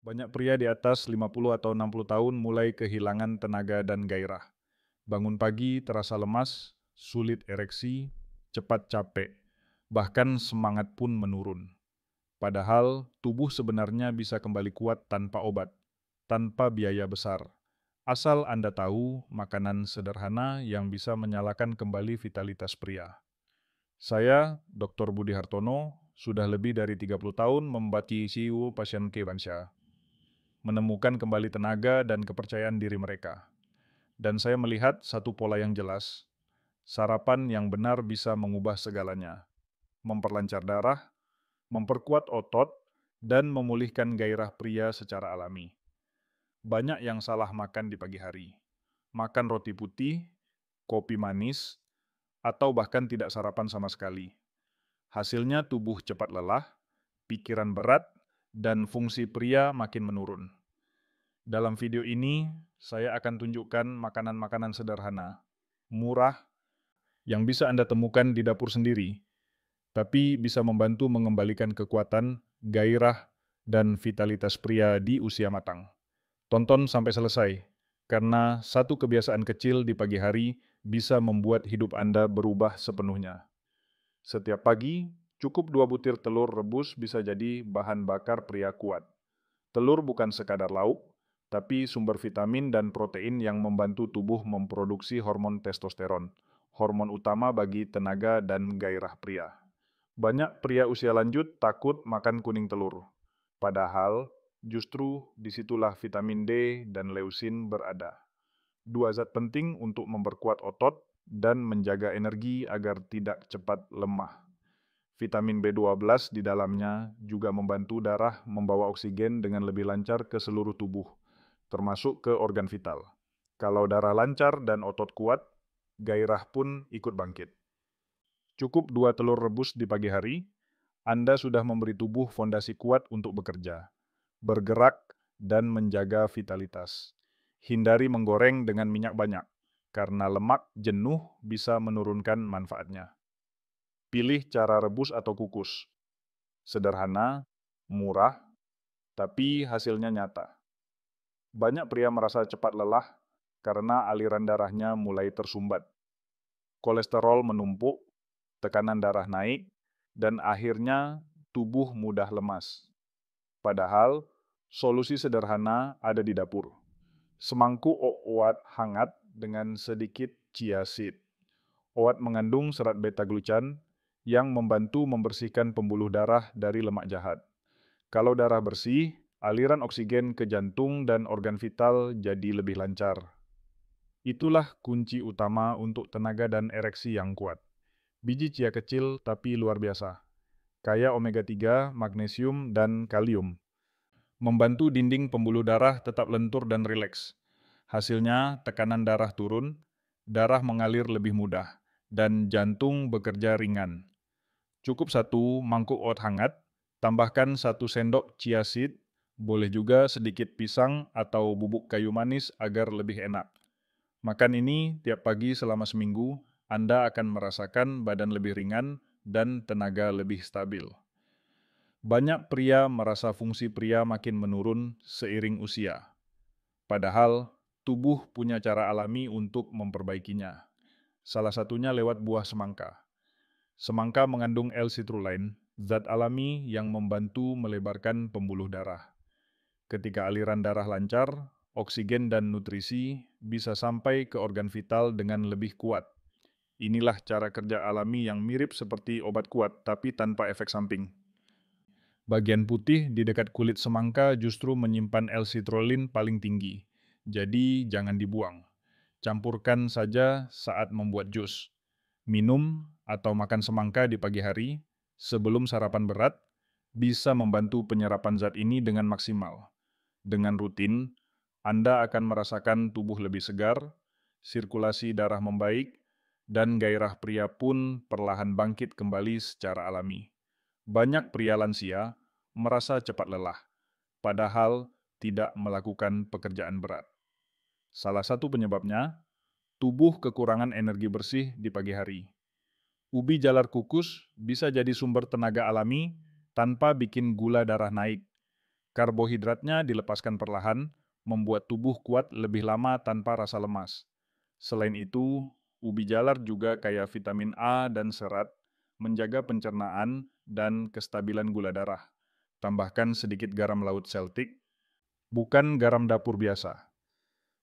Banyak pria di atas 50 atau 60 tahun mulai kehilangan tenaga dan gairah. Bangun pagi terasa lemas, sulit ereksi, cepat capek, bahkan semangat pun menurun. Padahal tubuh sebenarnya bisa kembali kuat tanpa obat, tanpa biaya besar. Asal Anda tahu makanan sederhana yang bisa menyalakan kembali vitalitas pria. Saya, Dr. Budi Hartono, sudah lebih dari 30 tahun membati CIU pasien Kebansya, menemukan kembali tenaga dan kepercayaan diri mereka. Dan saya melihat satu pola yang jelas, sarapan yang benar bisa mengubah segalanya, memperlancar darah, memperkuat otot, dan memulihkan gairah pria secara alami. Banyak yang salah makan di pagi hari. Makan roti putih, kopi manis, atau bahkan tidak sarapan sama sekali. Hasilnya tubuh cepat lelah, pikiran berat, dan fungsi pria makin menurun. Dalam video ini, saya akan tunjukkan makanan-makanan sederhana, murah, yang bisa Anda temukan di dapur sendiri, tapi bisa membantu mengembalikan kekuatan, gairah, dan vitalitas pria di usia matang. Tonton sampai selesai, karena satu kebiasaan kecil di pagi hari bisa membuat hidup Anda berubah sepenuhnya. Setiap pagi, cukup 2 butir telur rebus bisa jadi bahan bakar pria kuat. Telur bukan sekadar lauk, tapi sumber vitamin dan protein yang membantu tubuh memproduksi hormon testosteron, hormon utama bagi tenaga dan gairah pria. Banyak pria usia lanjut takut makan kuning telur. Padahal, justru disitulah vitamin D dan leusin berada. Dua zat penting untuk memperkuat otot dan menjaga energi agar tidak cepat lemah. Vitamin B12 di dalamnya juga membantu darah membawa oksigen dengan lebih lancar ke seluruh tubuh, termasuk ke organ vital. Kalau darah lancar dan otot kuat, gairah pun ikut bangkit. Cukup 2 telur rebus di pagi hari, Anda sudah memberi tubuh fondasi kuat untuk bekerja, bergerak, dan menjaga vitalitas. Hindari menggoreng dengan minyak banyak, karena lemak jenuh bisa menurunkan manfaatnya. Pilih cara rebus atau kukus. Sederhana, murah, tapi hasilnya nyata. Banyak pria merasa cepat lelah karena aliran darahnya mulai tersumbat. Kolesterol menumpuk, tekanan darah naik, dan akhirnya tubuh mudah lemas. Padahal, solusi sederhana ada di dapur. Semangkuk oat hangat dengan sedikit chia seed. Oat mengandung serat beta-glucan yang membantu membersihkan pembuluh darah dari lemak jahat. Kalau darah bersih, aliran oksigen ke jantung dan organ vital jadi lebih lancar. Itulah kunci utama untuk tenaga dan ereksi yang kuat. Biji chia kecil tapi luar biasa, kaya omega 3, magnesium, dan kalium. Membantu dinding pembuluh darah tetap lentur dan rileks. Hasilnya, tekanan darah turun, darah mengalir lebih mudah, dan jantung bekerja ringan. Cukup satu mangkuk oat hangat, tambahkan 1 sendok chia seed, boleh juga sedikit pisang atau bubuk kayu manis agar lebih enak. Makan ini tiap pagi selama seminggu, Anda akan merasakan badan lebih ringan dan tenaga lebih stabil. Banyak pria merasa fungsi pria makin menurun seiring usia. Padahal, tubuh punya cara alami untuk memperbaikinya. Salah satunya lewat buah semangka. Semangka mengandung L-citrulline, zat alami yang membantu melebarkan pembuluh darah. Ketika aliran darah lancar, oksigen dan nutrisi bisa sampai ke organ vital dengan lebih kuat. Inilah cara kerja alami yang mirip seperti obat kuat, tapi tanpa efek samping. Bagian putih di dekat kulit semangka justru menyimpan L-citrulline paling tinggi, jadi jangan dibuang. Campurkan saja saat membuat jus. Minum atau makan semangka di pagi hari sebelum sarapan berat bisa membantu penyerapan zat ini dengan maksimal. Dengan rutin, Anda akan merasakan tubuh lebih segar, sirkulasi darah membaik, dan gairah pria pun perlahan bangkit kembali secara alami. Banyak pria lansia merasa cepat lelah, padahal tidak melakukan pekerjaan berat. Salah satu penyebabnya, tubuh kekurangan energi bersih di pagi hari. Ubi jalar kukus bisa jadi sumber tenaga alami tanpa bikin gula darah naik. Karbohidratnya dilepaskan perlahan, membuat tubuh kuat lebih lama tanpa rasa lemas. Selain itu, ubi jalar juga kaya vitamin A dan serat, menjaga pencernaan dan kestabilan gula darah. Tambahkan sedikit garam laut Celtic, bukan garam dapur biasa.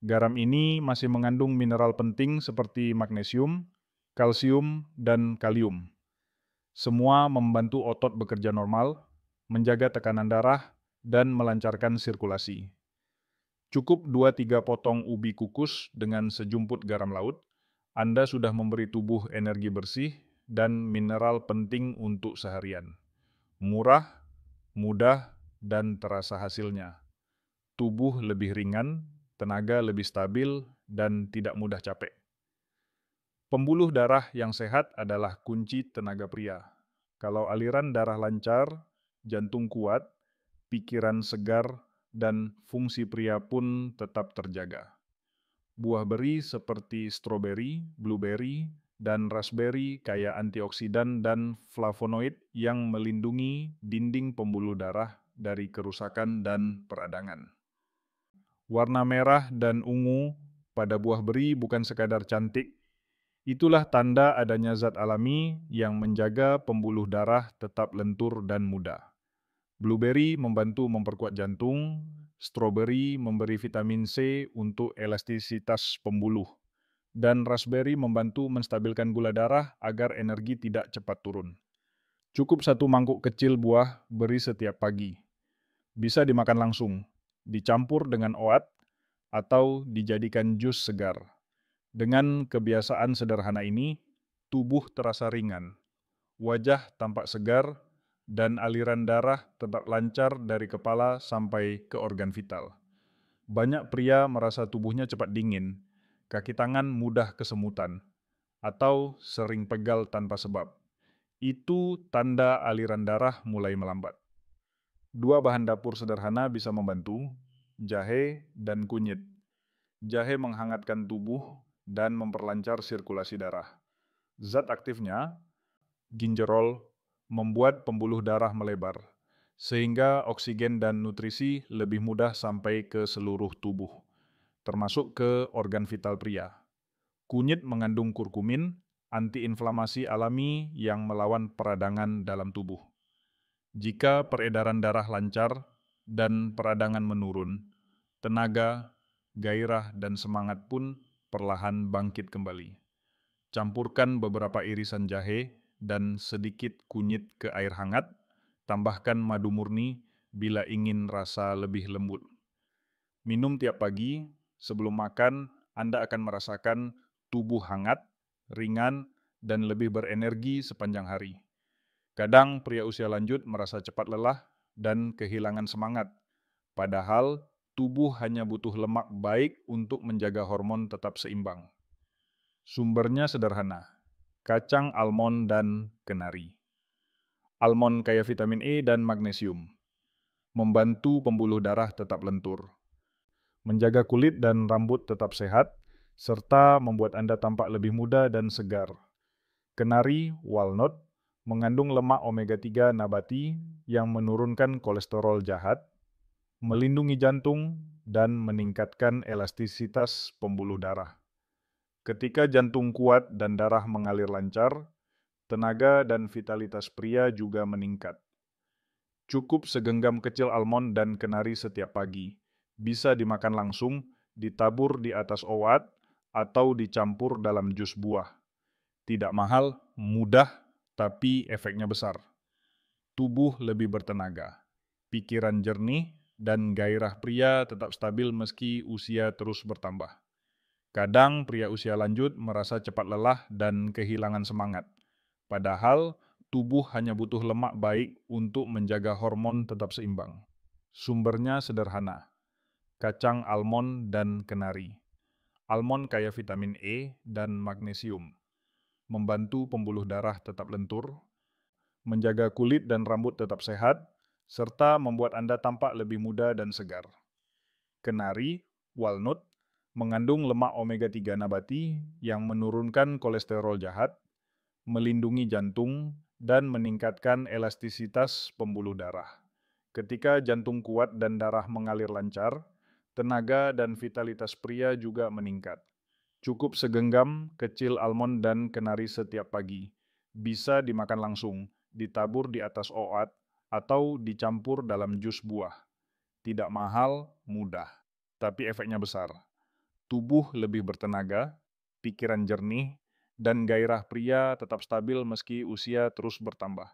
Garam ini masih mengandung mineral penting seperti magnesium, kalsium, dan kalium. Semua membantu otot bekerja normal, menjaga tekanan darah, dan melancarkan sirkulasi. Cukup 2-3 potong ubi kukus dengan sejumput garam laut, Anda sudah memberi tubuh energi bersih dan mineral penting untuk seharian. Murah, mudah, dan terasa hasilnya. Tubuh lebih ringan, tenaga lebih stabil, dan tidak mudah capek. Pembuluh darah yang sehat adalah kunci tenaga pria. Kalau aliran darah lancar, jantung kuat, pikiran segar, dan fungsi pria pun tetap terjaga. Buah beri seperti stroberi, blueberry, dan raspberry kaya antioksidan dan flavonoid yang melindungi dinding pembuluh darah dari kerusakan dan peradangan. Warna merah dan ungu pada buah beri bukan sekadar cantik, itulah tanda adanya zat alami yang menjaga pembuluh darah tetap lentur dan muda. Blueberry membantu memperkuat jantung, stroberi memberi vitamin C untuk elastisitas pembuluh, dan raspberry membantu menstabilkan gula darah agar energi tidak cepat turun. Cukup 1 mangkuk kecil buah beri setiap pagi. Bisa dimakan langsung, dicampur dengan oat, atau dijadikan jus segar. Dengan kebiasaan sederhana ini, tubuh terasa ringan, wajah tampak segar, dan aliran darah tetap lancar dari kepala sampai ke organ vital. Banyak pria merasa tubuhnya cepat dingin, kaki tangan mudah kesemutan, atau sering pegal tanpa sebab. Itu tanda aliran darah mulai melambat. 2 bahan dapur sederhana bisa membantu, jahe dan kunyit. Jahe menghangatkan tubuh dan memperlancar sirkulasi darah. Zat aktifnya, gingerol, membuat pembuluh darah melebar, sehingga oksigen dan nutrisi lebih mudah sampai ke seluruh tubuh, termasuk ke organ vital pria. Kunyit mengandung kurkumin, antiinflamasi alami yang melawan peradangan dalam tubuh. Jika peredaran darah lancar dan peradangan menurun, tenaga, gairah, dan semangat pun perlahan bangkit kembali. Campurkan beberapa irisan jahe dan sedikit kunyit ke air hangat, tambahkan madu murni bila ingin rasa lebih lembut. Minum tiap pagi, sebelum makan Anda akan merasakan tubuh hangat, ringan, dan lebih berenergi sepanjang hari. Kadang pria usia lanjut merasa cepat lelah dan kehilangan semangat, padahal tubuh hanya butuh lemak baik untuk menjaga hormon tetap seimbang. Sumbernya sederhana, kacang almond dan kenari. Almond kaya vitamin E dan magnesium, membantu pembuluh darah tetap lentur, menjaga kulit dan rambut tetap sehat, serta membuat Anda tampak lebih muda dan segar. Kenari, walnut, mengandung lemak omega-3 nabati yang menurunkan kolesterol jahat, melindungi jantung, dan meningkatkan elastisitas pembuluh darah. Ketika jantung kuat dan darah mengalir lancar, tenaga dan vitalitas pria juga meningkat. Cukup segenggam kecil almond dan kenari setiap pagi. Bisa dimakan langsung, ditabur di atas oat, atau dicampur dalam jus buah. Tidak mahal, mudah, tapi efeknya besar. Tubuh lebih bertenaga, pikiran jernih, dan gairah pria tetap stabil meski usia terus bertambah. Kadang pria usia lanjut merasa cepat lelah dan kehilangan semangat. Padahal tubuh hanya butuh lemak baik untuk menjaga hormon tetap seimbang. Sumbernya sederhana, kacang almond dan kenari. Almond kaya vitamin E dan magnesium, membantu pembuluh darah tetap lentur, menjaga kulit dan rambut tetap sehat, serta membuat Anda tampak lebih muda dan segar. Kenari, walnut, mengandung lemak omega-3 nabati yang menurunkan kolesterol jahat, melindungi jantung, dan meningkatkan elastisitas pembuluh darah. Ketika jantung kuat dan darah mengalir lancar, tenaga dan vitalitas pria juga meningkat. Cukup segenggam kecil almond dan kenari setiap pagi. Bisa dimakan langsung, ditabur di atas oat, atau dicampur dalam jus buah. Tidak mahal, mudah, tapi efeknya besar. Tubuh lebih bertenaga, pikiran jernih, dan gairah pria tetap stabil meski usia terus bertambah.